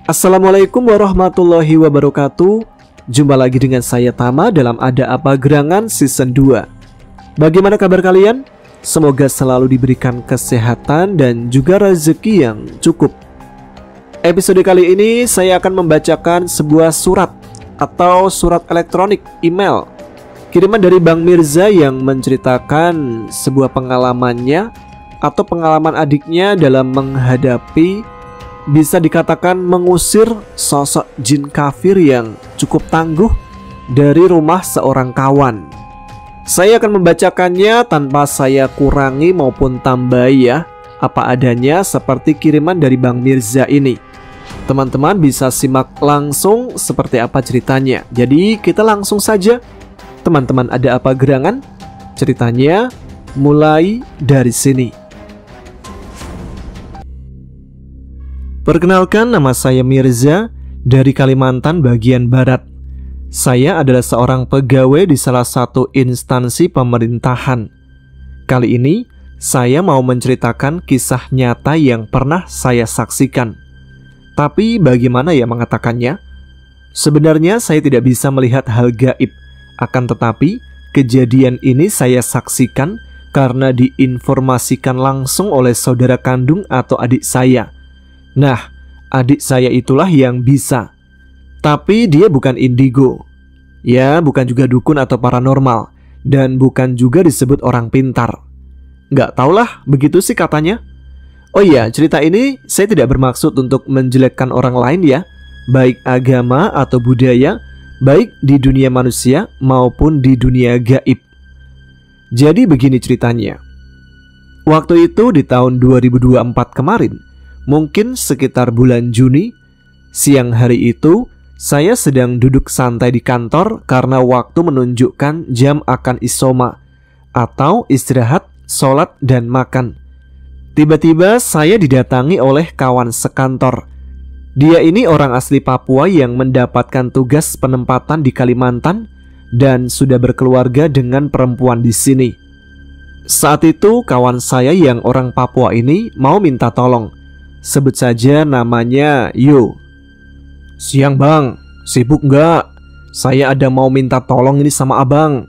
Assalamualaikum warahmatullahi wabarakatuh. Jumpa lagi dengan saya Tama dalam Ada Apa Gerangan Season 2. Bagaimana kabar kalian? Semoga selalu diberikan kesehatan dan juga rezeki yang cukup. Episode kali ini saya akan membacakan sebuah surat atau surat elektronik email kiriman dari Bang Mirza yang menceritakan sebuah pengalamannya atau pengalaman adiknya dalam menghadapi, bisa dikatakan mengusir sosok jin kafir yang cukup tangguh dari rumah seorang kawan. Saya akan membacakannya tanpa saya kurangi maupun tambahi ya, apa adanya seperti kiriman dari Bang Mirza ini. Teman-teman bisa simak langsung seperti apa ceritanya. Jadi kita langsung saja. Teman-teman, ada apa gerangan? Ceritanya mulai dari sini. Perkenalkan, nama saya Mirza dari Kalimantan bagian Barat. Saya adalah seorang pegawai di salah satu instansi pemerintahan. Kali ini saya mau menceritakan kisah nyata yang pernah saya saksikan. Tapi bagaimana ya mengatakannya? Sebenarnya saya tidak bisa melihat hal gaib. Akan tetapi kejadian ini saya saksikan karena diinformasikan langsung oleh saudara kandung atau adik saya. Nah, adik saya itulah yang bisa. Tapi dia bukan indigo. Ya, bukan juga dukun atau paranormal. Dan bukan juga disebut orang pintar. Nggak tahulah, begitu sih katanya. Oh iya, cerita ini saya tidak bermaksud untuk menjelekkan orang lain ya. Baik agama atau budaya, baik di dunia manusia maupun di dunia gaib. Jadi begini ceritanya. Waktu itu di tahun 2024 kemarin, mungkin sekitar bulan Juni, siang hari itu saya sedang duduk santai di kantor karena waktu menunjukkan jam akan isoma atau istirahat, sholat dan makan. Tiba-tiba saya didatangi oleh kawan sekantor. Dia ini orang asli Papua yang mendapatkan tugas penempatan di Kalimantan dan sudah berkeluarga dengan perempuan di sini. Saat itu kawan saya yang orang Papua ini mau minta tolong. Sebut saja namanya Yo. Siang bang, sibuk nggak? Saya ada mau minta tolong ini sama abang.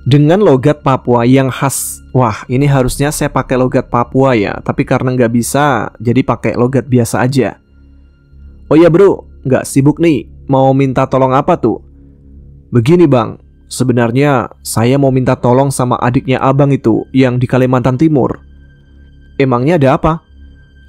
Dengan logat Papua yang khas. Wah, ini harusnya saya pakai logat Papua ya, tapi karena nggak bisa, jadi pakai logat biasa aja. Oh ya bro, nggak sibuk nih, mau minta tolong apa tuh? Begini bang, sebenarnya saya mau minta tolong sama adiknya abang itu yang di Kalimantan Timur. Emangnya ada apa?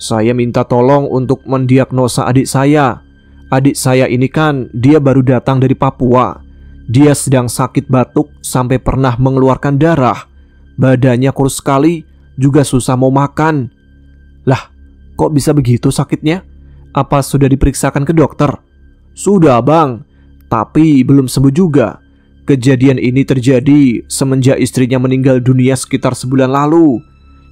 Saya minta tolong untuk mendiagnosa adik saya. Adik saya ini kan dia baru datang dari Papua. Dia sedang sakit batuk sampai pernah mengeluarkan darah. Badannya kurus sekali, juga susah mau makan. Lah, kok bisa begitu sakitnya? Apa sudah diperiksakan ke dokter? Sudah bang, tapi belum sembuh juga. Kejadian ini terjadi semenjak istrinya meninggal dunia sekitar sebulan lalu.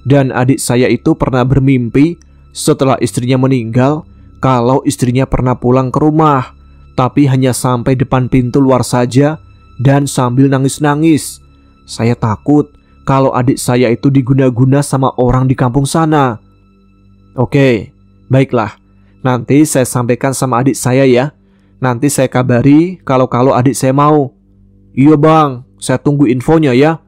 Dan adik saya itu pernah bermimpi setelah istrinya meninggal kalau istrinya pernah pulang ke rumah, tapi hanya sampai depan pintu luar saja dan sambil nangis-nangis. Saya takut kalau adik saya itu diguna-guna sama orang di kampung sana. Oke, baiklah. Nanti saya sampaikan sama adik saya ya. Nanti saya kabari kalau adik saya mau. Iya bang, saya tunggu infonya ya.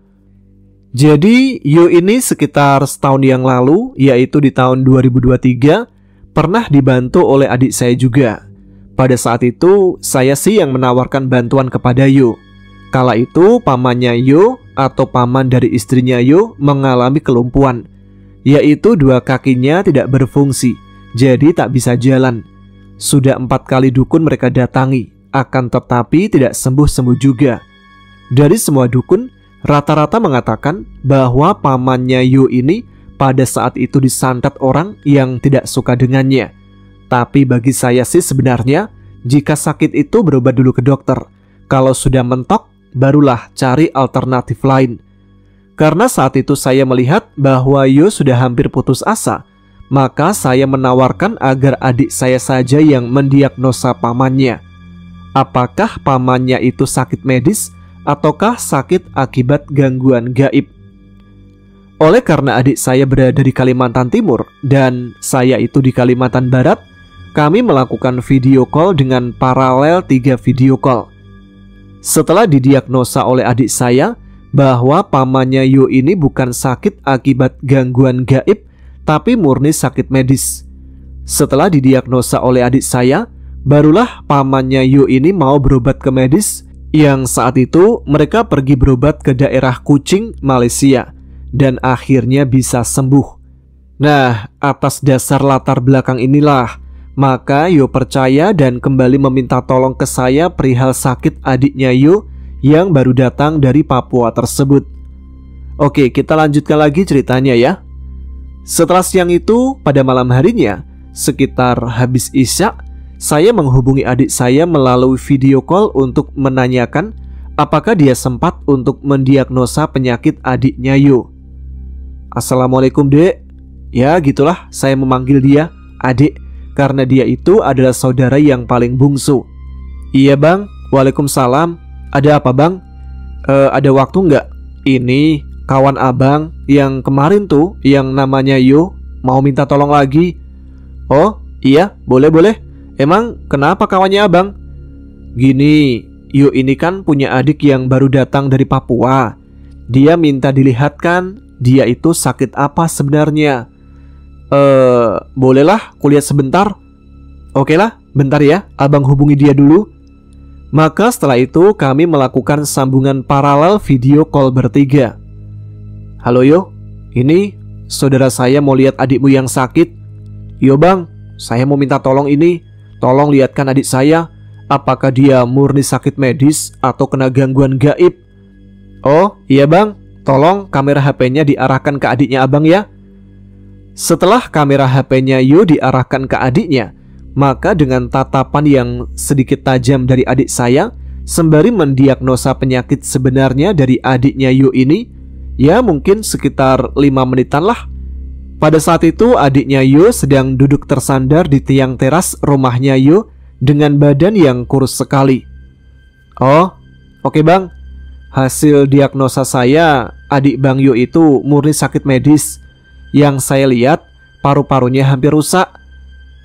Jadi Yo ini sekitar setahun yang lalu, yaitu di tahun 2023, pernah dibantu oleh adik saya juga. Pada saat itu saya sih yang menawarkan bantuan kepada Yo. Kala itu pamannya Yo atau paman dari istrinya Yo mengalami kelumpuhan, yaitu dua kakinya tidak berfungsi. Jadi tak bisa jalan. Sudah 4 kali dukun mereka datangi, akan tetapi tidak sembuh-sembuh juga. Dari semua dukun, rata-rata mengatakan bahwa pamannya Yo ini pada saat itu disantet orang yang tidak suka dengannya. Tapi bagi saya sih sebenarnya, jika sakit itu berobat dulu ke dokter. Kalau sudah mentok, barulah cari alternatif lain. Karena saat itu saya melihat bahwa Yo sudah hampir putus asa, maka saya menawarkan agar adik saya saja yang mendiagnosa pamannya. Apakah pamannya itu sakit medis ataukah sakit akibat gangguan gaib? Oleh karena adik saya berada di Kalimantan Timur dan saya itu di Kalimantan Barat, kami melakukan video call dengan paralel 3 video call. Setelah didiagnosa oleh adik saya bahwa pamannya Yo ini bukan sakit akibat gangguan gaib, tapi murni sakit medis. Setelah didiagnosa oleh adik saya, barulah pamannya Yo ini mau berobat ke medis, yang saat itu mereka pergi berobat ke daerah Kuching, Malaysia, dan akhirnya bisa sembuh. Nah, atas dasar latar belakang inilah, maka Yo percaya dan kembali meminta tolong ke saya perihal sakit adiknya Yo yang baru datang dari Papua tersebut. Oke, kita lanjutkan lagi ceritanya ya. Setelah siang itu, pada malam harinya, sekitar habis isya, saya menghubungi adik saya melalui video call untuk menanyakan apakah dia sempat untuk mendiagnosa penyakit adiknya Yo. Assalamualaikum dek. Ya gitulah saya memanggil dia adik, karena dia itu adalah saudara yang paling bungsu. Iya bang. Waalaikumsalam. Ada apa bang? Ada waktu nggak? Ini kawan abang yang kemarin tuh, yang namanya Yo, mau minta tolong lagi. Oh iya, boleh. Emang kenapa kawannya abang? Gini, Yo ini kan punya adik yang baru datang dari Papua. Dia minta dilihatkan dia itu sakit apa sebenarnya. Bolehlah kulihat sebentar. Oke lah, bentar ya, abang hubungi dia dulu. Maka setelah itu kami melakukan sambungan paralel video call bertiga. Halo Yo, ini saudara saya mau lihat adikmu yang sakit. Yo bang, saya mau minta tolong ini. Tolong lihatkan adik saya, apakah dia murni sakit medis atau kena gangguan gaib. Oh iya bang, tolong kamera HP-nya diarahkan ke adiknya abang ya. Setelah kamera HP-nya Yo diarahkan ke adiknya, maka dengan tatapan yang sedikit tajam dari adik saya, sembari mendiagnosa penyakit sebenarnya dari adiknya Yo ini, ya mungkin sekitar 5 menitan lah. Pada saat itu adiknya Yo sedang duduk tersandar di tiang teras rumahnya Yo dengan badan yang kurus sekali. Oh, oke bang. Hasil diagnosa saya, adik bang Yo itu murni sakit medis. Yang saya lihat, paru-parunya hampir rusak.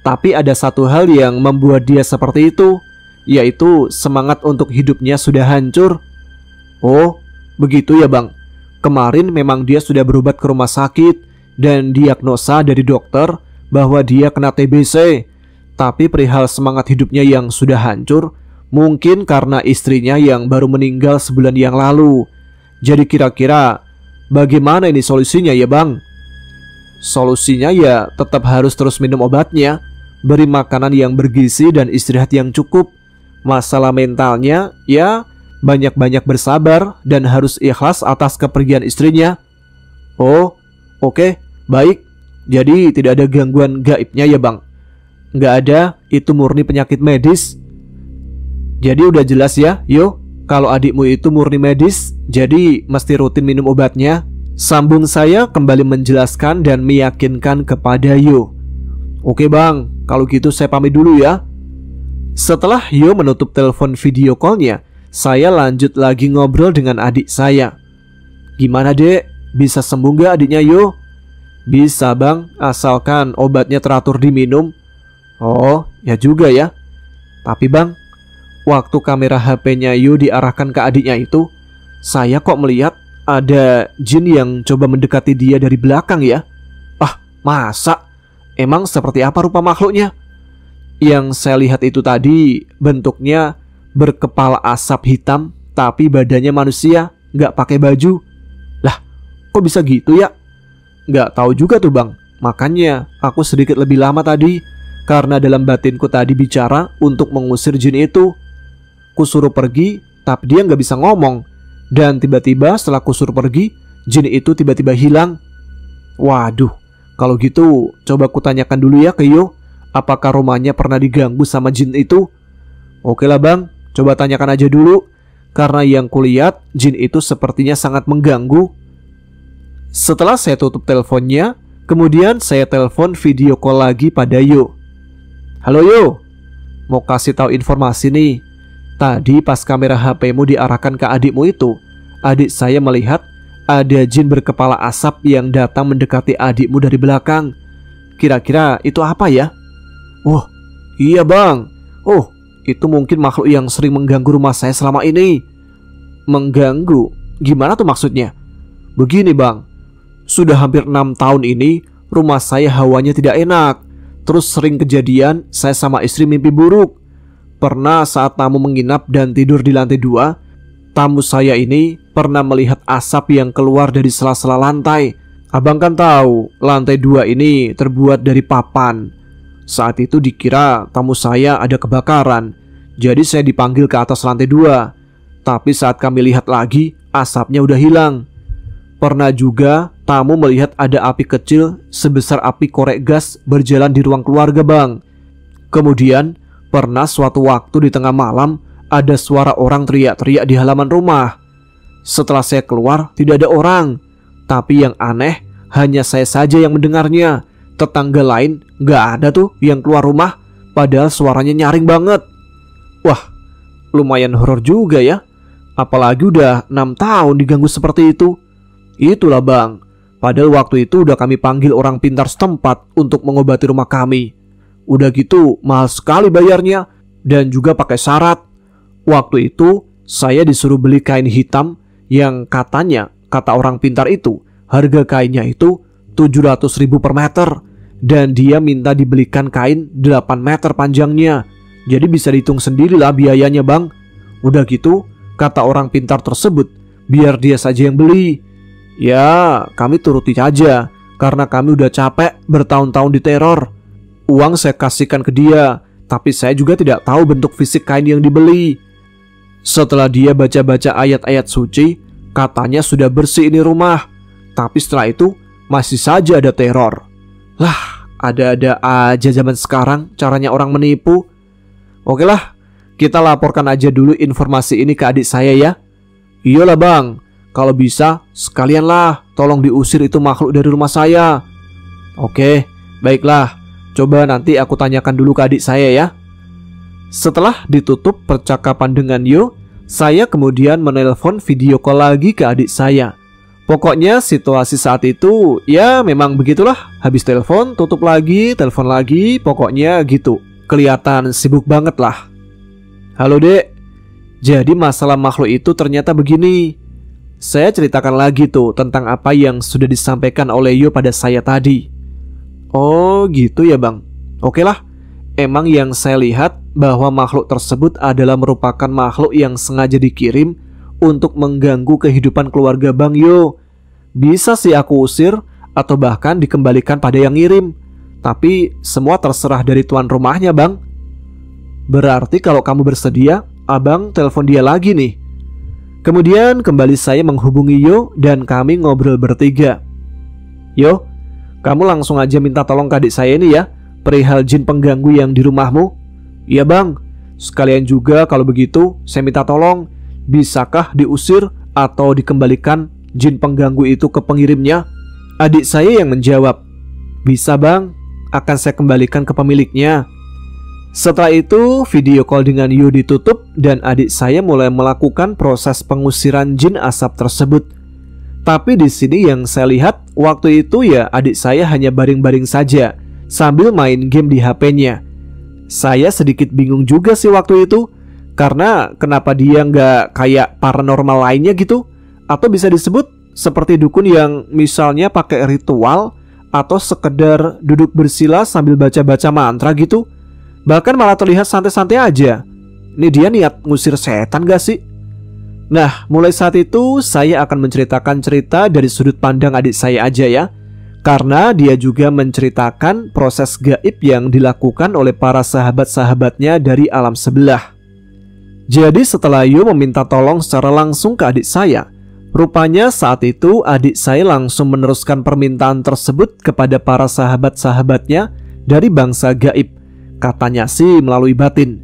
Tapi ada satu hal yang membuat dia seperti itu, yaitu semangat untuk hidupnya sudah hancur. Oh, begitu ya bang. Kemarin memang dia sudah berobat ke rumah sakit dan diagnosa dari dokter bahwa dia kena TBC. Tapi perihal semangat hidupnya yang sudah hancur, mungkin karena istrinya yang baru meninggal sebulan yang lalu. Jadi kira-kira bagaimana ini solusinya ya bang? Solusinya ya tetap harus terus minum obatnya, beri makanan yang bergizi dan istirahat yang cukup. Masalah mentalnya ya banyak-banyak bersabar dan harus ikhlas atas kepergian istrinya. Oh, oke, baik. Jadi tidak ada gangguan gaibnya ya bang? Nggak ada, itu murni penyakit medis. Jadi udah jelas ya Yo, kalau adikmu itu murni medis, jadi mesti rutin minum obatnya. Sambung saya kembali menjelaskan dan meyakinkan kepada Yo. Oke bang, kalau gitu saya pamit dulu ya. Setelah Yo menutup telepon video callnya, saya lanjut lagi ngobrol dengan adik saya. Gimana dek, bisa sembuh gak adiknya Yo? Bisa bang, asalkan obatnya teratur diminum. Oh, ya juga ya. Tapi bang, waktu kamera HP-nya Yo diarahkan ke adiknya itu, saya kok melihat ada jin yang coba mendekati dia dari belakang ya. Ah, masa? Emang seperti apa rupa makhluknya? Yang saya lihat itu tadi bentuknya berkepala asap hitam, tapi badannya manusia, gak pakai baju. Lah, kok bisa gitu ya? Gak tahu juga tuh bang. Makanya aku sedikit lebih lama tadi, karena dalam batinku tadi bicara untuk mengusir jin itu. Kusuruh pergi, tapi dia gak bisa ngomong. Dan tiba-tiba setelah kusuruh pergi, jin itu tiba-tiba hilang. Waduh, kalau gitu coba kutanyakan dulu ya ke Yo, apakah rumahnya pernah diganggu sama jin itu? Oke lah bang, coba tanyakan aja dulu. Karena yang kulihat, jin itu sepertinya sangat mengganggu. Setelah saya tutup teleponnya, kemudian saya telepon video call lagi pada Yo. Halo Yo, mau kasih tahu informasi nih. Tadi pas kamera HP-mu diarahkan ke adikmu itu, adik saya melihat ada jin berkepala asap yang datang mendekati adikmu dari belakang. Kira-kira itu apa ya? Oh, Iya bang. Oh, itu mungkin makhluk yang sering mengganggu rumah saya selama ini. Mengganggu? Gimana tuh maksudnya? Begini bang, sudah hampir 6 tahun ini rumah saya hawanya tidak enak. Terus sering kejadian saya sama istri mimpi buruk. Pernah saat tamu menginap dan tidur di lantai 2, tamu saya ini pernah melihat asap yang keluar dari sela-sela lantai. Abang kan tahu lantai 2 ini terbuat dari papan. Saat itu dikira tamu saya ada kebakaran. Jadi saya dipanggil ke atas lantai 2. Tapi saat kami lihat lagi, asapnya udah hilang. Pernah juga tamu melihat ada api kecil sebesar api korek gas berjalan di ruang keluarga bang. Kemudian pernah suatu waktu di tengah malam ada suara orang teriak-teriak di halaman rumah. Setelah saya keluar tidak ada orang. Tapi yang aneh hanya saya saja yang mendengarnya. Tetangga lain gak ada tuh yang keluar rumah. Padahal suaranya nyaring banget. Wah, lumayan horor juga ya. Apalagi udah 6 tahun diganggu seperti itu. Itulah bang, padahal waktu itu udah kami panggil orang pintar setempat untuk mengobati rumah kami. Udah gitu mahal sekali bayarnya dan juga pakai syarat. Waktu itu saya disuruh beli kain hitam yang katanya, kata orang pintar itu, harga kainnya itu 700.000 per meter. Dan dia minta dibelikan kain 8 meter panjangnya. Jadi bisa dihitung sendirilah biayanya bang. Udah gitu kata orang pintar tersebut, biar dia saja yang beli. Ya, kami turuti aja karena kami udah capek bertahun-tahun diteror. Uang saya kasihkan ke dia, tapi saya juga tidak tahu bentuk fisik kain yang dibeli. Setelah dia baca-baca ayat-ayat suci, katanya sudah bersih ini rumah. Tapi setelah itu masih saja ada teror. Lah, ada-ada aja zaman sekarang caranya orang menipu. Oke lah, kita laporkan aja dulu informasi ini ke adik saya ya. Iyalah bang, kalau bisa sekalianlah tolong diusir itu makhluk dari rumah saya. Oke, baiklah. Coba nanti aku tanyakan dulu ke adik saya ya. Setelah ditutup percakapan dengan Yo, saya kemudian menelpon video call lagi ke adik saya. Pokoknya situasi saat itu ya memang begitulah. Habis telepon, tutup lagi, telepon lagi, pokoknya gitu. Kelihatan sibuk banget lah. Halo dek, jadi masalah makhluk itu ternyata begini. Saya ceritakan lagi tuh tentang apa yang sudah disampaikan oleh Yo pada saya tadi. Oh gitu ya bang. Oke lah, emang yang saya lihat bahwa makhluk tersebut adalah merupakan makhluk yang sengaja dikirim untuk mengganggu kehidupan keluarga bang Yo. Bisa sih aku usir atau bahkan dikembalikan pada yang ngirim. Tapi semua terserah dari tuan rumahnya bang. Berarti kalau kamu bersedia, abang telepon dia lagi nih. Kemudian kembali saya menghubungi Yo dan kami ngobrol bertiga. Yo, kamu langsung aja minta tolong ke adik saya ini ya, perihal jin pengganggu yang di rumahmu. Iya bang, sekalian juga kalau begitu saya minta tolong, bisakah diusir atau dikembalikan jin pengganggu itu ke pengirimnya? Adik saya yang menjawab, bisa bang, akan saya kembalikan ke pemiliknya. Setelah itu video call dengan Yo ditutup dan adik saya mulai melakukan proses pengusiran jin asap tersebut. Tapi di sini yang saya lihat waktu itu ya adik saya hanya baring-baring saja sambil main game di HP-nya. Saya sedikit bingung juga sih waktu itu, karena kenapa dia nggak kayak paranormal lainnya gitu, atau bisa disebut seperti dukun yang misalnya pakai ritual atau sekedar duduk bersila sambil baca-baca mantra gitu. Bahkan malah terlihat santai-santai aja. Ini dia niat ngusir setan gak sih? Nah, mulai saat itu saya akan menceritakan cerita dari sudut pandang adik saya aja ya. Karena dia juga menceritakan proses gaib yang dilakukan oleh para sahabat-sahabatnya dari alam sebelah. Jadi setelah Yo meminta tolong secara langsung ke adik saya, rupanya saat itu adik saya langsung meneruskan permintaan tersebut kepada para sahabat-sahabatnya dari bangsa gaib. Katanya sih melalui batin.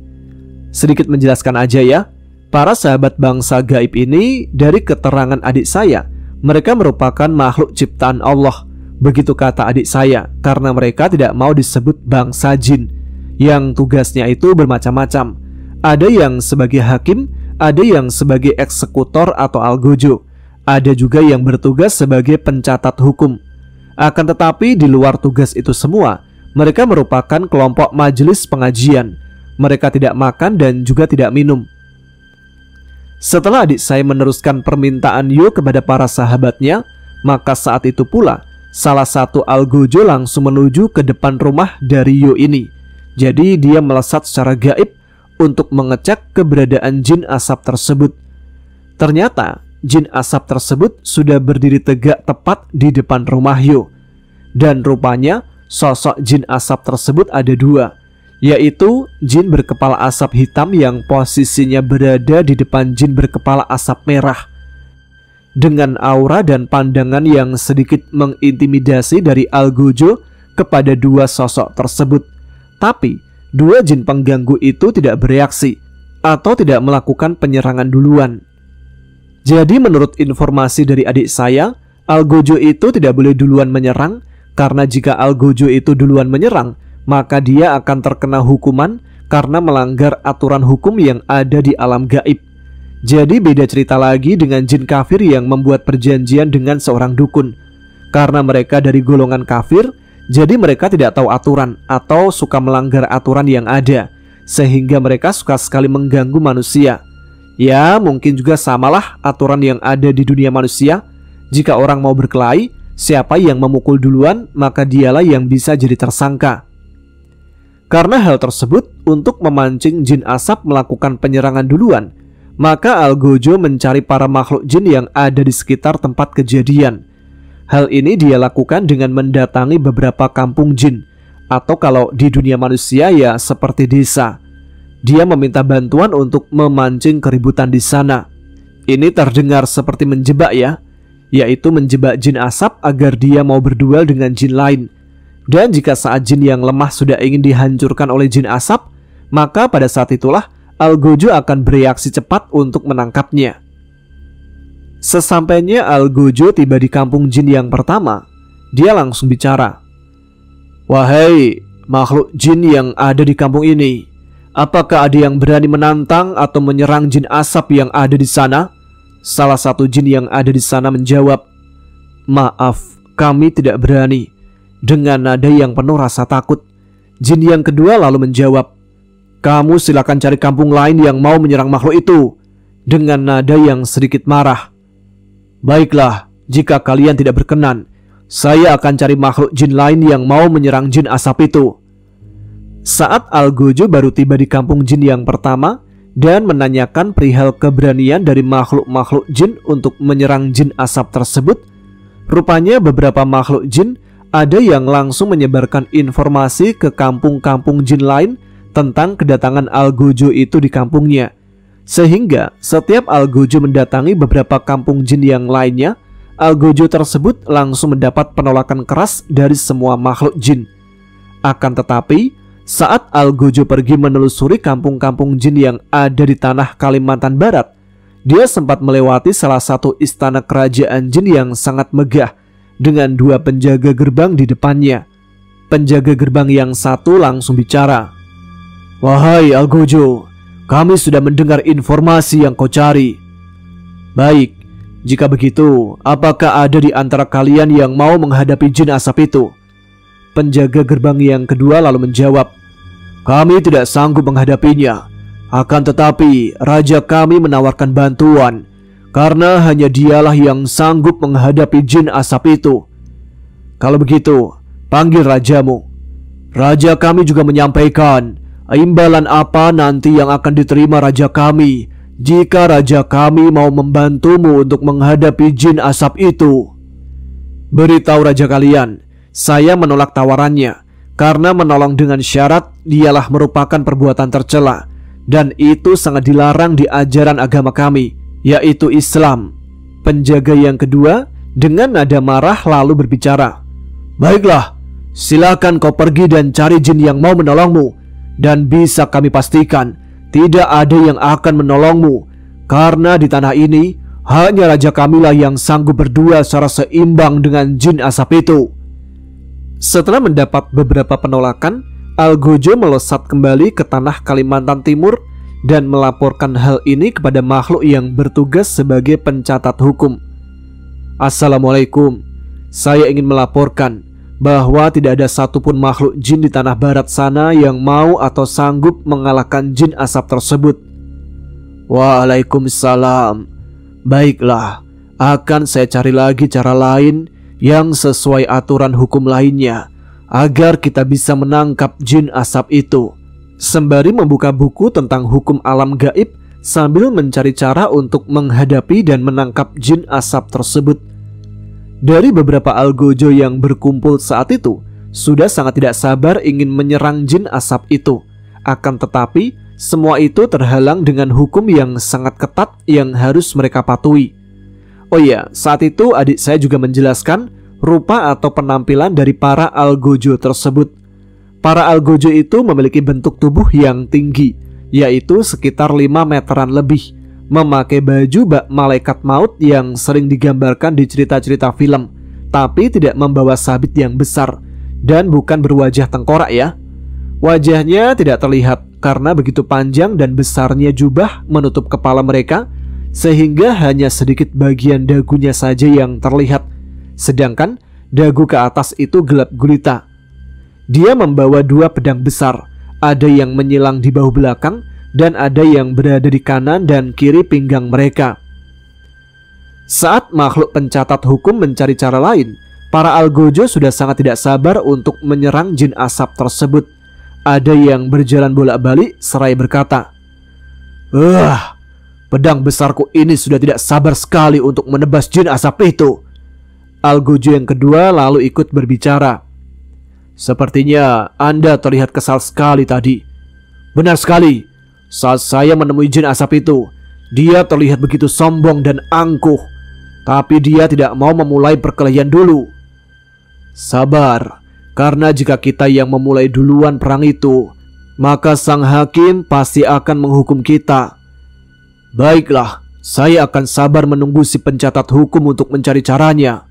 Sedikit menjelaskan aja ya, para sahabat bangsa gaib ini dari keterangan adik saya, mereka merupakan makhluk ciptaan Allah. Begitu kata adik saya, karena mereka tidak mau disebut bangsa jin, yang tugasnya itu bermacam-macam. Ada yang sebagai hakim, ada yang sebagai eksekutor atau algojo, ada juga yang bertugas sebagai pencatat hukum. Akan tetapi di luar tugas itu semua, Mereka merupakan kelompok majelis pengajian. Mereka tidak makan dan juga tidak minum. Setelah adik saya meneruskan permintaan Yo kepada para sahabatnya, maka saat itu pula salah satu algojo langsung menuju ke depan rumah dari Yo ini. Jadi dia melesat secara gaib untuk mengecek keberadaan jin asap tersebut. Ternyata jin asap tersebut sudah berdiri tegak tepat di depan rumah Yo. Dan rupanya sosok jin asap tersebut ada dua, yaitu jin berkepala asap hitam yang posisinya berada di depan jin berkepala asap merah, dengan aura dan pandangan yang sedikit mengintimidasi dari algojo kepada dua sosok tersebut. Tapi dua jin pengganggu itu tidak bereaksi atau tidak melakukan penyerangan duluan. Jadi menurut informasi dari adik saya, algojo itu tidak boleh duluan menyerang, karena jika algojo itu duluan menyerang, maka dia akan terkena hukuman karena melanggar aturan hukum yang ada di alam gaib. Jadi beda cerita lagi dengan jin kafir yang membuat perjanjian dengan seorang dukun. Karena mereka dari golongan kafir, jadi mereka tidak tahu aturan atau suka melanggar aturan yang ada, sehingga mereka suka sekali mengganggu manusia. Ya mungkin juga samalah aturan yang ada di dunia manusia. Jika orang mau berkelahi, siapa yang memukul duluan, maka dialah yang bisa jadi tersangka. Karena hal tersebut, untuk memancing jin asap melakukan penyerangan duluan, maka algojo mencari para makhluk jin yang ada di sekitar tempat kejadian. Hal ini dia lakukan dengan mendatangi beberapa kampung jin, atau kalau di dunia manusia ya seperti desa. Dia meminta bantuan untuk memancing keributan di sana. Ini terdengar seperti menjebak ya, yaitu menjebak jin asap agar dia mau berduel dengan jin lain. Dan jika saat jin yang lemah sudah ingin dihancurkan oleh jin asap, maka pada saat itulah algojo akan bereaksi cepat untuk menangkapnya. Sesampainya algojo tiba di kampung jin yang pertama, dia langsung bicara. "Wahai makhluk jin yang ada di kampung ini, apakah ada yang berani menantang atau menyerang jin asap yang ada di sana?" Salah satu jin yang ada di sana menjawab, "Maaf, kami tidak berani," dengan nada yang penuh rasa takut. Jin yang kedua lalu menjawab, "Kamu silakan cari kampung lain yang mau menyerang makhluk itu," dengan nada yang sedikit marah. "Baiklah, jika kalian tidak berkenan, saya akan cari makhluk jin lain yang mau menyerang jin asap itu." Saat algojo baru tiba di kampung jin yang pertama dan menanyakan perihal keberanian dari makhluk-makhluk jin untuk menyerang jin asap tersebut, rupanya beberapa makhluk jin ada yang langsung menyebarkan informasi ke kampung-kampung jin lain tentang kedatangan algojo itu di kampungnya. Sehingga setiap algojo mendatangi beberapa kampung jin yang lainnya, algojo tersebut langsung mendapat penolakan keras dari semua makhluk jin. Akan tetapi, saat algojo pergi menelusuri kampung-kampung jin yang ada di tanah Kalimantan Barat, dia sempat melewati salah satu istana kerajaan jin yang sangat megah dengan dua penjaga gerbang di depannya. Penjaga gerbang yang satu langsung bicara, "Wahai algojo, kami sudah mendengar informasi yang kau cari. Baik, jika begitu, apakah ada di antara kalian yang mau menghadapi jin asap itu?" Penjaga gerbang yang kedua lalu menjawab, "Kami tidak sanggup menghadapinya. Akan tetapi raja kami menawarkan bantuan, karena hanya dialah yang sanggup menghadapi jin asap itu." "Kalau begitu, panggil rajamu." "Raja kami juga menyampaikan imbalan apa nanti yang akan diterima raja kami jika raja kami mau membantumu untuk menghadapi jin asap itu." "Beritahu raja kalian, saya menolak tawarannya, karena menolong dengan syarat dialah merupakan perbuatan tercela, dan itu sangat dilarang di ajaran agama kami, yaitu Islam." Penjaga yang kedua dengan nada marah lalu berbicara, "Baiklah, silakan kau pergi dan cari jin yang mau menolongmu, dan bisa kami pastikan tidak ada yang akan menolongmu, karena di tanah ini hanya raja kamilah yang sanggup berduel secara seimbang dengan jin asap itu." Setelah mendapat beberapa penolakan, algojo melesat kembali ke tanah Kalimantan Timur dan melaporkan hal ini kepada makhluk yang bertugas sebagai pencatat hukum. "Assalamualaikum, saya ingin melaporkan bahwa tidak ada satupun makhluk jin di tanah barat sana yang mau atau sanggup mengalahkan jin asap tersebut. Waalaikumsalam. Baiklah, akan saya cari lagi cara lain yang sesuai aturan hukum lainnya agar kita bisa menangkap jin asap itu. Sembari membuka buku tentang hukum alam gaib sambil mencari cara untuk menghadapi dan menangkap jin asap tersebut. Dari beberapa algojo yang berkumpul saat itu, sudah sangat tidak sabar ingin menyerang jin asap itu. Akan tetapi, semua itu terhalang dengan hukum yang sangat ketat yang harus mereka patuhi. Oh iya, saat itu adik saya juga menjelaskan rupa atau penampilan dari para algojo tersebut. Para algojo itu memiliki bentuk tubuh yang tinggi, yaitu sekitar 5 meteran lebih, memakai baju bak malaikat maut yang sering digambarkan di cerita-cerita film, tapi tidak membawa sabit yang besar dan bukan berwajah tengkorak ya. Wajahnya tidak terlihat karena begitu panjang dan besarnya jubah menutup kepala mereka, sehingga hanya sedikit bagian dagunya saja yang terlihat, sedangkan dagu ke atas itu gelap gulita. Dia membawa 2 pedang besar, ada yang menyilang di bahu belakang dan ada yang berada di kanan dan kiri pinggang mereka. Saat makhluk pencatat hukum mencari cara lain, para algojo sudah sangat tidak sabar untuk menyerang jin asap tersebut. Ada yang berjalan bolak-balik seraya berkata, pedang besarku ini sudah tidak sabar sekali untuk menebas jin asap itu." Algojo yang kedua lalu ikut berbicara. "Sepertinya Anda terlihat kesal sekali tadi." "Benar sekali. Saat saya menemui jin asap itu, dia terlihat begitu sombong dan angkuh. Tapi dia tidak mau memulai perkelahian dulu." "Sabar. Karena jika kita yang memulai duluan perang itu, maka sang hakim pasti akan menghukum kita." "Baiklah, saya akan sabar menunggu si pencatat hukum untuk mencari caranya."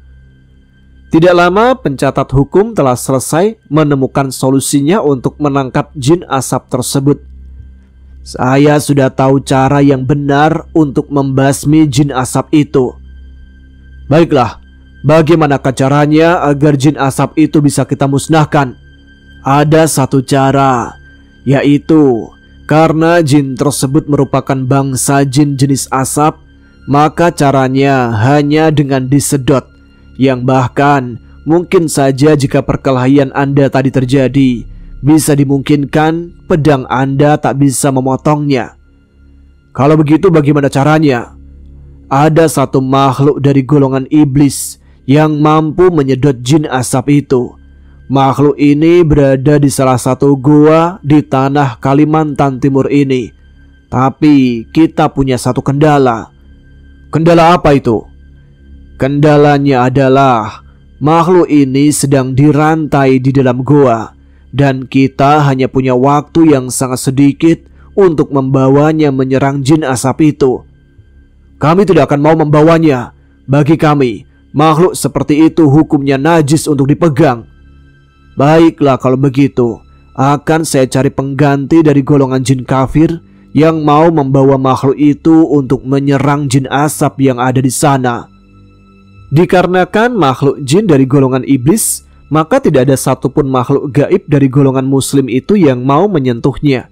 Tidak lama pencatat hukum telah selesai menemukan solusinya untuk menangkap jin asap tersebut. "Saya sudah tahu cara yang benar untuk membasmi jin asap itu." "Baiklah, bagaimanakah caranya agar jin asap itu bisa kita musnahkan?" "Ada satu cara, yaitu karena jin tersebut merupakan bangsa jin jenis asap, maka caranya hanya dengan disedot, yang bahkan mungkin saja jika perkelahian Anda tadi terjadi, bisa dimungkinkan pedang Anda tak bisa memotongnya." "Kalau begitu bagaimana caranya?" "Ada satu makhluk dari golongan iblis yang mampu menyedot jin asap itu. Makhluk ini berada di salah satu goa di tanah Kalimantan Timur ini. Tapi kita punya satu kendala." "Kendala apa itu?" "Kendalanya adalah makhluk ini sedang dirantai di dalam goa, dan kita hanya punya waktu yang sangat sedikit untuk membawanya menyerang jin asap itu." "Kami tidak akan mau membawanya. Bagi kami, makhluk seperti itu hukumnya najis untuk dipegang." "Baiklah kalau begitu, akan saya cari pengganti dari golongan jin kafir yang mau membawa makhluk itu untuk menyerang jin asap yang ada di sana." Dikarenakan makhluk jin dari golongan iblis, maka tidak ada satupun makhluk gaib dari golongan muslim itu yang mau menyentuhnya.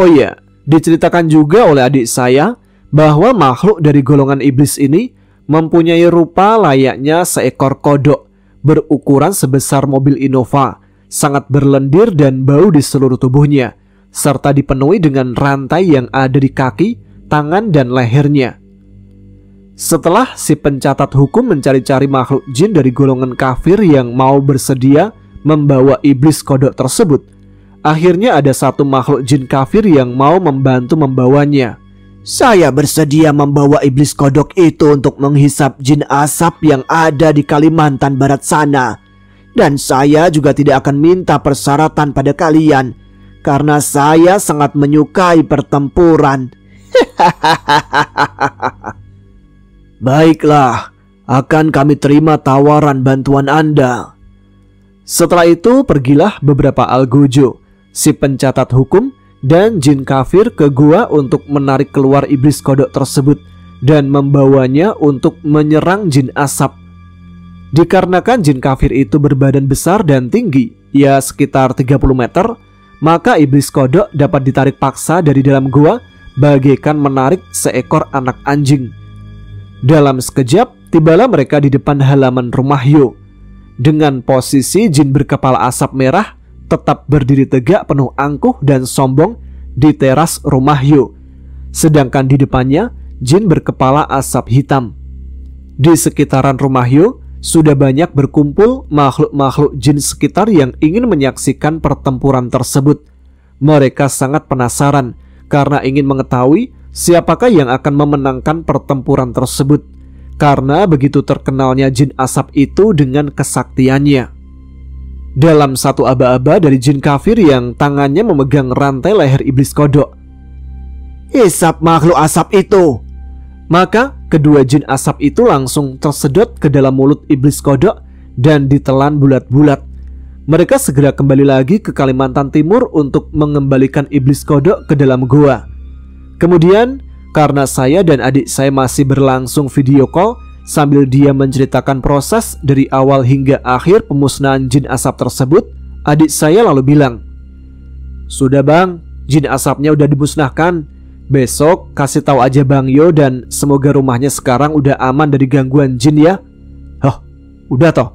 Oh iya, diceritakan juga oleh adik saya bahwa makhluk dari golongan iblis ini mempunyai rupa layaknya seekor kodok berukuran sebesar mobil Innova, sangat berlendir dan bau di seluruh tubuhnya, serta dipenuhi dengan rantai yang ada di kaki, tangan, dan lehernya. Setelah si pencatat hukum mencari-cari makhluk jin dari golongan kafir yang mau bersedia membawa iblis kodok tersebut, akhirnya ada satu makhluk jin kafir yang mau membantu membawanya. "Saya bersedia membawa iblis kodok itu untuk menghisap jin asap yang ada di Kalimantan Barat sana. Dan saya juga tidak akan minta persyaratan pada kalian, karena saya sangat menyukai pertempuran." "Baiklah, akan kami terima tawaran bantuan Anda." Setelah itu pergilah beberapa algojo, si pencatat hukum, dan jin kafir ke gua untuk menarik keluar iblis kodok tersebut dan membawanya untuk menyerang jin asap. Dikarenakan jin kafir itu berbadan besar dan tinggi, ya sekitar 30 meter, maka iblis kodok dapat ditarik paksa dari dalam gua bagaikan menarik seekor anak anjing. Dalam sekejap, tibalah mereka di depan halaman rumah Yo. Dengan posisi jin berkepala asap merah tetap berdiri tegak penuh angkuh dan sombong di teras rumah Yo. Sedangkan di depannya jin berkepala asap hitam. Di sekitaran rumah Yo sudah banyak berkumpul makhluk-makhluk jin sekitar yang ingin menyaksikan pertempuran tersebut. Mereka sangat penasaran karena ingin mengetahui siapakah yang akan memenangkan pertempuran tersebut, karena begitu terkenalnya jin asap itu dengan kesaktiannya. Dalam satu aba-aba dari jin kafir yang tangannya memegang rantai leher iblis kodok. "Hisap makhluk asap itu!" Maka kedua jin asap itu langsung tersedot ke dalam mulut iblis kodok dan ditelan bulat-bulat. Mereka segera kembali lagi ke Kalimantan Timur untuk mengembalikan iblis kodok ke dalam gua. Kemudian karena saya dan adik saya masih berlangsung video call sambil dia menceritakan proses dari awal hingga akhir pemusnahan jin asap tersebut, adik saya lalu bilang, "Sudah bang, jin asapnya udah dimusnahkan. Besok kasih tahu aja Bang Yo dan semoga rumahnya sekarang udah aman dari gangguan jin ya." "Hah, udah toh?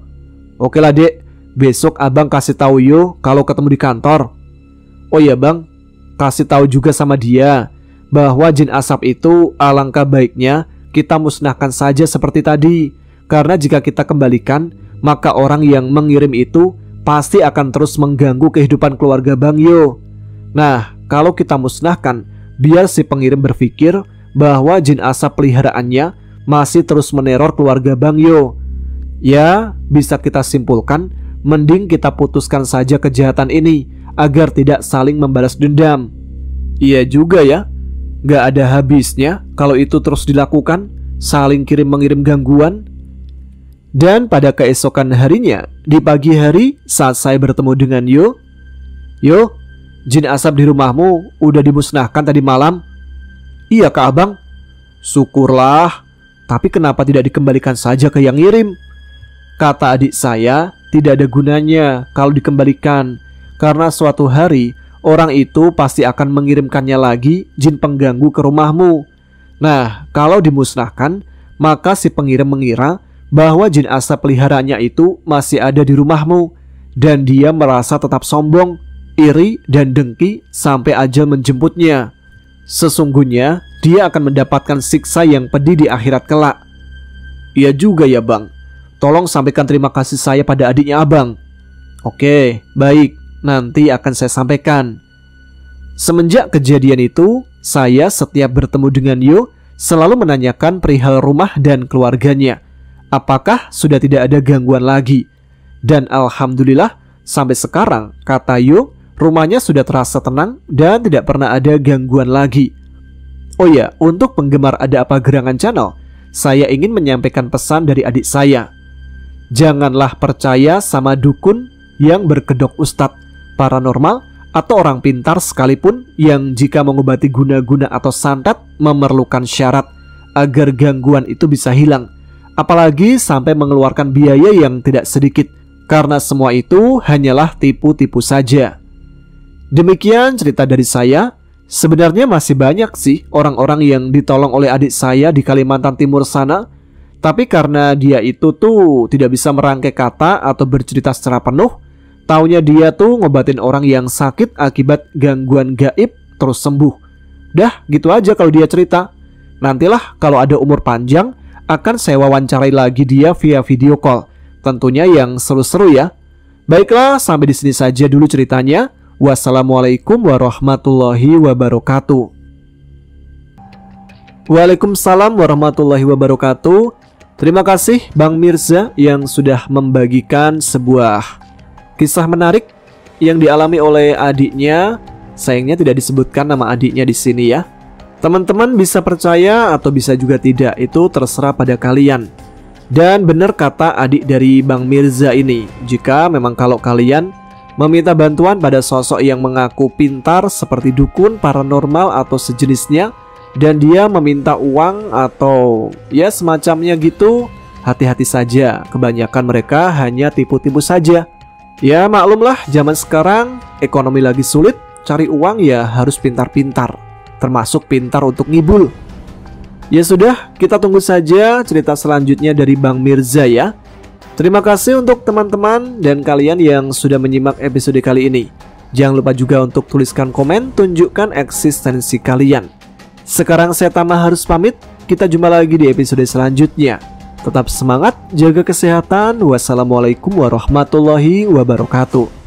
Oke lah dek, besok abang kasih tahu Yo kalau ketemu di kantor." "Oh iya bang, kasih tahu juga sama dia bahwa jin asap itu alangkah baiknya kita musnahkan saja seperti tadi, karena jika kita kembalikan maka orang yang mengirim itu pasti akan terus mengganggu kehidupan keluarga Bang Yo. Nah, kalau kita musnahkan, biar si pengirim berpikir bahwa jin asap peliharaannya masih terus meneror keluarga Bang Yo. Ya, bisa kita simpulkan, mending kita putuskan saja kejahatan ini agar tidak saling membalas dendam." "Iya juga ya, gak ada habisnya kalau itu terus dilakukan, saling kirim-mengirim gangguan." Dan pada keesokan harinya, di pagi hari saat saya bertemu dengan Yo, "Yo, jin asap di rumahmu udah dimusnahkan tadi malam?" "Iya kak abang." "Syukurlah, tapi kenapa tidak dikembalikan saja ke yang ngirim?" Kata adik saya, tidak ada gunanya kalau dikembalikan, karena suatu hari orang itu pasti akan mengirimkannya lagi jin pengganggu ke rumahmu. Nah, kalau dimusnahkan, maka si pengirim mengira bahwa jin asap peliharaannya itu masih ada di rumahmu, dan dia merasa tetap sombong, iri dan dengki sampai ajal menjemputnya. Sesungguhnya dia akan mendapatkan siksa yang pedih di akhirat kelak." "Iya juga ya bang, tolong sampaikan terima kasih saya pada adiknya abang." "Oke, baik, nanti akan saya sampaikan." Semenjak kejadian itu, saya setiap bertemu dengan Yo selalu menanyakan perihal rumah dan keluarganya, apakah sudah tidak ada gangguan lagi. Dan alhamdulillah sampai sekarang, kata Yo, rumahnya sudah terasa tenang dan tidak pernah ada gangguan lagi. Oh ya, untuk penggemar Ada Apa Gerangan Channel, saya ingin menyampaikan pesan dari adik saya. Janganlah percaya sama dukun yang berkedok ustadz, paranormal, atau orang pintar sekalipun yang jika mengobati guna-guna atau santet memerlukan syarat agar gangguan itu bisa hilang, apalagi sampai mengeluarkan biaya yang tidak sedikit, karena semua itu hanyalah tipu-tipu saja. Demikian cerita dari saya. Sebenarnya masih banyak sih orang-orang yang ditolong oleh adik saya di Kalimantan Timur sana, tapi karena dia itu tuh tidak bisa merangkai kata atau bercerita secara penuh, taunya dia tuh ngobatin orang yang sakit akibat gangguan gaib terus sembuh. Dah gitu aja kalau dia cerita. Nantilah kalau ada umur panjang akan saya wawancarai lagi dia via video call, tentunya yang seru-seru ya. Baiklah, sampai di sini saja dulu ceritanya. Wassalamualaikum warahmatullahi wabarakatuh. Waalaikumsalam warahmatullahi wabarakatuh. Terima kasih Bang Mirza yang sudah membagikan sebuah kisah menarik yang dialami oleh adiknya. Sayangnya tidak disebutkan nama adiknya di sini ya. Teman-teman bisa percaya atau bisa juga tidak, itu terserah pada kalian. Dan benar kata adik dari Bang Mirza ini, jika memang kalau kalian meminta bantuan pada sosok yang mengaku pintar seperti dukun, paranormal atau sejenisnya, dan dia meminta uang atau ya semacamnya gitu, hati-hati saja, kebanyakan mereka hanya tipu-tipu saja. Ya maklumlah, zaman sekarang ekonomi lagi sulit, cari uang ya harus pintar-pintar, termasuk pintar untuk ngibul. Ya sudah, kita tunggu saja cerita selanjutnya dari Bang Mirza ya. Terima kasih untuk teman-teman dan kalian yang sudah menyimak episode kali ini. Jangan lupa juga untuk tuliskan komen, tunjukkan eksistensi kalian. Sekarang saya Tama harus pamit, kita jumpa lagi di episode selanjutnya. Tetap semangat, jaga kesehatan. Wassalamualaikum warahmatullahi wabarakatuh.